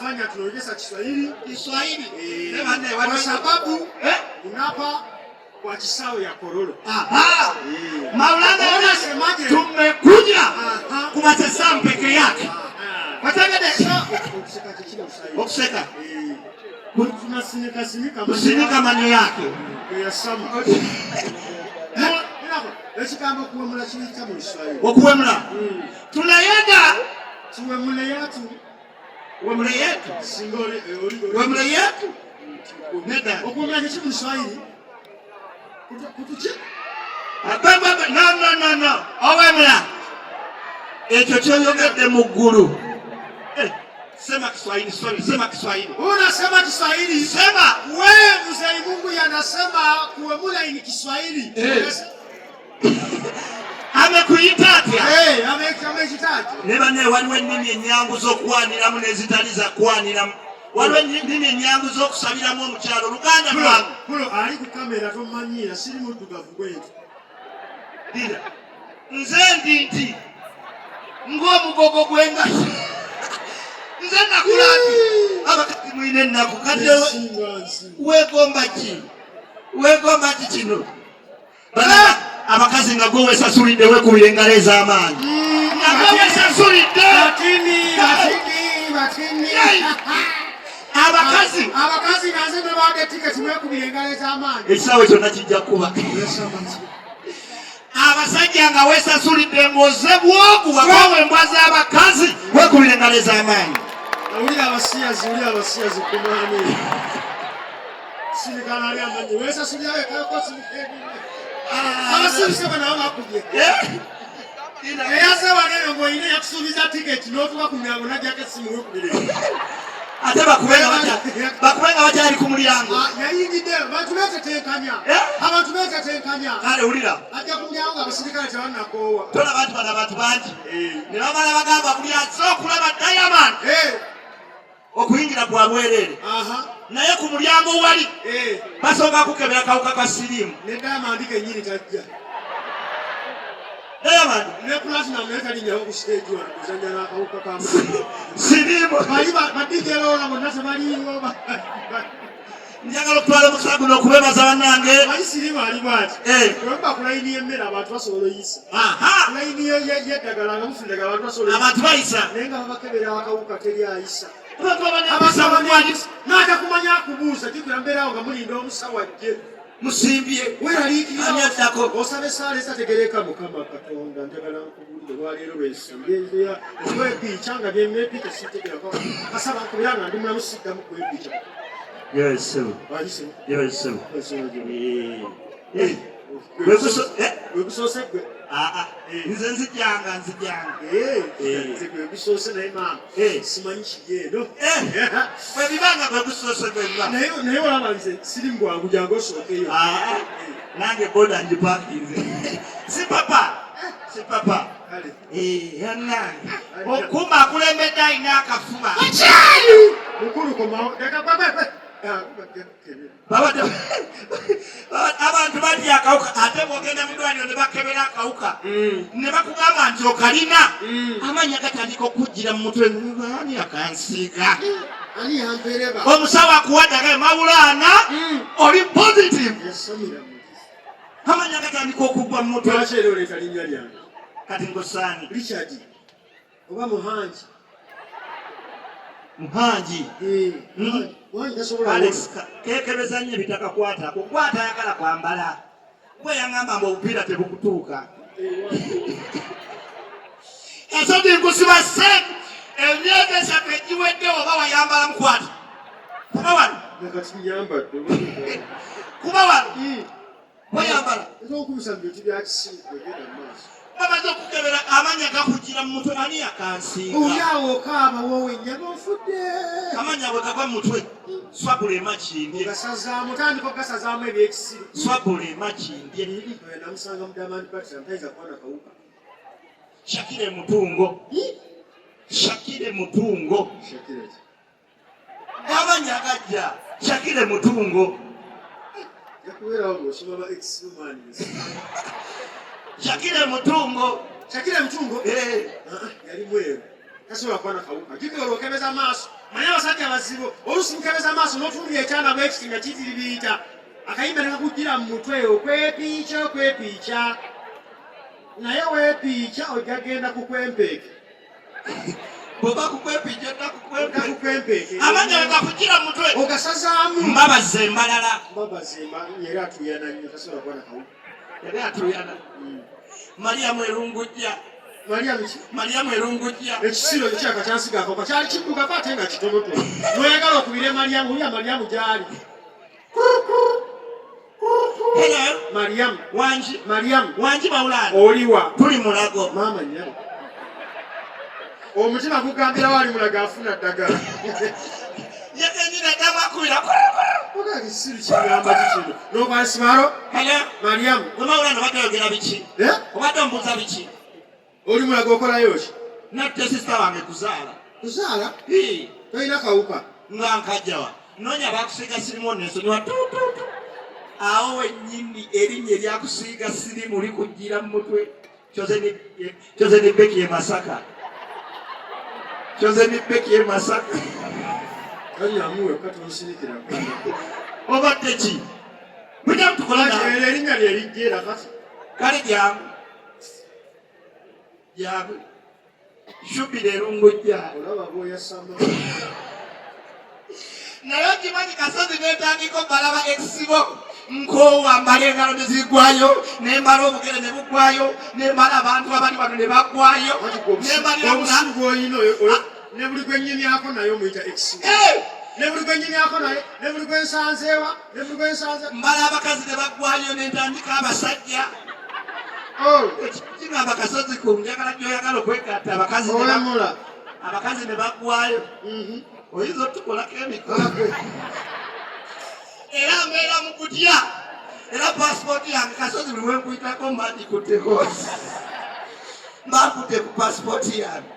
inafanya tunaongeza Kiswahili. Kwa sababu unapa kwa kisao ya korolo. Maulana anasemaje? Tumekuja kuwatesa peke yake. Watangedesha okuseka. Tunasinika maneno yake. Yasama. Ekigambo kuwemula kiyita mu Kiswahili. Okuwemula. Tunayenga tuwemule yatu. Wemule yetu. Singole wemule yetu. Neda. Okuwemula kiki mu Kiswahili? Kutuchi? No. Owemula. Ekyo kyoyogedde mu ggulu. Sema Kiswahili, sema Kiswahili. Unasema Kiswahili. Sema. Wewe mzee Mungu yanasema kuwemula ni Kiswahili. Amekuitatia. Amekuitatia. Nebane waliwo ennimi ennyangu z'okwaniramu n'ezitali za kwaniramu. Waliwo ennimi ennyangu z'okusabiramu omukyalo Luganda lwange. Kulo ali ku kamera tomanyira siri muddugavu bwetu. Dira. Nze nti ng'omugogo gw'engasi. Nze nakulati. Abakati mwine ennaku kati weegomba ki kino? Abakazi nga gwe weesasulidde weekubira engalo ez'amaanyi. Nga gwe weesasulidde. Abakazi naze ne baade tiketi weekubira engalo ez'amaanyi. Ekisaawe kyonna kijja kuba. Abasajja nga weesasulidde ng'ozze bwogu wagwa embwa z'abakazi weekubira engalo ez'amaanyi. Uli abasiyazi kumwani. Sinikana ali amanyi weesasulyawe kayokosi mukebine. Abasibiseba nabo bakubye. Eyaze wanene ng'oyina yakusuubiza tiketi n'otuba ku mulyango n'ajjako essimu weekubire. Ate bakubenga bakyali ku mulyango. Yayingidde abantu beetetenkanya. Kale wulira. Ajja ku mulyango abasirikale tebannakoowa. Tolaba nti bano abantu bangi. Ne bamala bagamba buli azze okulaba Diamond. Okuyingira kwa bwereere. Naye ku mulyango wali basooka kukebera kawuka ka siriimu. Ne Diamond kennyini tajja. Diamond ne Platnumz n'etalinyawo ku stage wano kuzannya n'akawuka ka siriimu. Bali baddijerola bonna tebaliiwo. Njagala okutwala omukisa guno okubebaza bannange. Bali siriimu ali bw'ati. Bwemba ku layini y'emmere abantu basobola oyisa. Layini y'eddagala nga mufuna eddagala abantu basobola oyisa. Abantu bayisa. Naye nga babakebera akawuka teri ayisa. N'ata kumanya akubuuza jjukira mbeerawo nga mulinda omusawo ajje. Musimbye. Weeraliikiriza osaba essaala ezategereka Mukama Katonda njagala nkubuulire olwaleero lw'ensonga okwepiica nga byemeepiica sitegerako kasaba nkubira nga ndi mulamu siddamu kwepiica. Weekusoose gwe. Nze nzijjanga. Gwe gusoose naye maama simanyi kigeeno. Bwe bibanga gwe gusoose gwe biba. Naye olaba nze siri mugwangu jangu osookeyo. Nange boda ngipakinze. Si papa. Yannange. Okuma akulembedde alina akafuba. Mukulu komawo. Abantu balya akawuka ate bw'ogenda mu ddwaliro ne bakebera akawuka ne bakugamba nti okalina amanya gatandika okujjira mu mutwe ani akansiiga omusawo akuwaddaga Maulana oli positive amanya gatandika okugwa mu mutwe. Lwaki era oleeta linnya lyange? Kati ngosaani Richard oba Muhanji. Alex kekebeza nnyo bitakakwata kukwata ayagala kwambala bwe yaŋŋamba mbu obupiira tebukutuuka. Ensonga nkusiba ssente emyaka esatu egiwedde oba wayambala mukwata kuba wano wayambala bamaze okukebera amanya gakujjira mu mutwe ani yakansiiga. Olyawo okaaba wowe ennyama ofudde. Amanya bwe gava mu mutwe swabula emakimbye. Gasazaamu otandika ogasazaamu ebyekisiru. Swabula emakimbye. Namusanga mu Diamond Platnumz tayinza kuwana kawuka. Shakire mutungo. Amanya gajja Shakire mutungo. Yakubeerawo ng'osoma ba ex-humanis. Shakire mutungo. Yali mweru. tasobola kuba nakawuka jjukira olwokebeza amaaso manye abasajja bazibu oluusi mukebeza amaaso n'otumbira ekyana bwekiti nga kitiribiita akayimba nekakujjira mu mutwe okwepiica naye weepiica ojja genda kukwempeeke bwoba kukwepiica kukwempeeke amanya wekakujjira mu mutwe ogasazaamu mbabaze embalala yali atuyana nnyo tasobola kuba nakawuka yali atuyana Mariamu erungujja Mariamu erungujja ekisiro ekyaka kyansigako kakyali kiddugavu ate nga kitonotono noyagala okubira Mariamu ulya Mariamu gyali Hello Mariamu Wanji Maulana oliwa tuli mulago maama nnyabo omutima gugambira wali mulaga afuna ddagala yakenyina damakubira oga ekisiro kigamba kikino n'okwasimalo Hello Mariamu Maulana batayogera biki obadde ombuuza biki oli mulaga okolayo ki natte sisita wange kuzaala tolina kawuka nga nkajjawa noonya bakusiiga sirimu nensonyiwa tututu awo wennyini erinnya eryakusiiga sirimu likujjira mu mutwe kyoze ne beki ye Masaka kanyamuwe katonsinikira obadde ki mujja tukola erinnya lyerijjeera kati kale jangu shubira erungujja olaba bwoyasamba naye okimanyi kasozi netandika obalaba ekisibo nkowambala engalo ne zigwayo nembala obugere ne bugwayo nembala abantu abali wano ne baggwayo obusibu bwoyina ne buli gwenyimyako naye omuyita ekisibo ne buli gwenyimyako naye ne buli gwensanzeewa ne buli gwensanze mbala abakazi ne baggwayo nentandika abasajja kigamba kasozi ku njagala gyoyagala okwegatta abakazi ne baggwayo oyinza otukolako emikono era mbeera mu kutya era pasipooti yange kasozi buli wenkuyitako mbagikutteko mbakutte ku pasipooti yange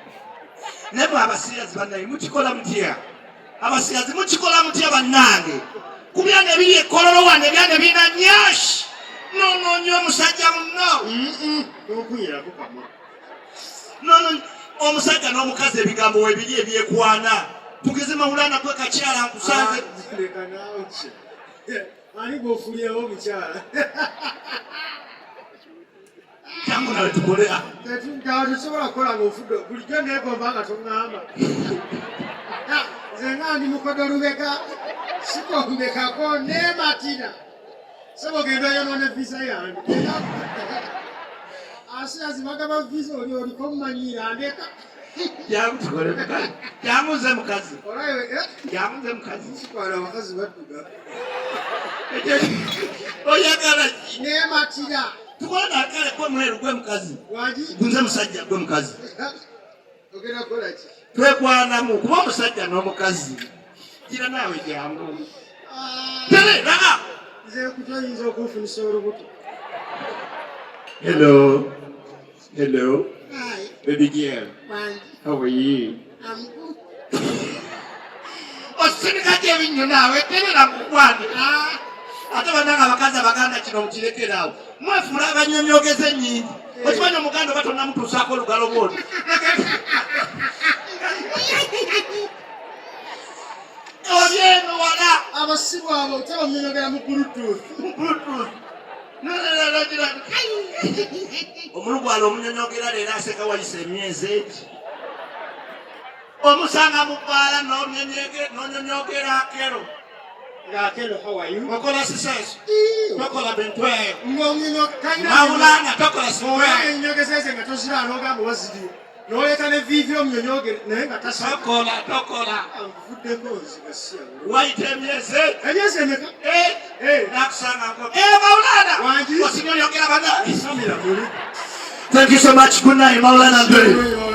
naye mwe abasiyazi bannaye mukikola mutya abasiyazi mukikola mutya bannange kubya ne biri ekololo wane bya ne birina nyashi nononya omusajja muno nono omusajja n'omukazi ebigambo webiri ebyekwana tugeze Maulana kwe kakyala nkusanze ani gwofulirewo omukyala jangu nawe tukolera tetusobola kukola ngaofudde bulijjo negomba nga toŋŋamba nze nga ndi mukodo lubeka sikombekako nematira sebo genda oyonoona visa yange asiyazi bagaba visa oliko mumanyiira ndeka jangu tukole jangu nze mukazi sikwala abakazi badduga oyagala nematira tukola nakale kwe mweru gwe mukazi gunze musajja gwe mukazi ogenda kukola ki twekwanamu kuba omusajja n'omukazi gira naawe jangu tere raga nze kutoyinza okunfunisa olubuto hello Hi. baby girl how are you I'm good. osinikako ebinnyo naawe terera nkukwane ate bananga abakazi abaganda kino mukirekeraawo mwefula abanyonyogeza ennyingi okimanyi omuganda oba tonnamutuusaako olugalo bwoti obyeno wala abasibu abo tebamunyonyogera mu bluetooth omulugwala omunyonyogera leero aseka wayisa emyezi egi omusanga mubbaala nonyonyogera akero ng'akero hawaii okola siseso tokola bintu eyo ng'onyonyogera Maulana tokola siseso enyogeza nga tozira n'ogamba waziriyo n'oleeta ne viivi omunyonyogere naye nga tokola ankuvuddeko nzigasiya wayita emyezi emyezi emeka nakusanga Maulana wangi osinyonyogera bana samira muli thank you so much good night Maulana.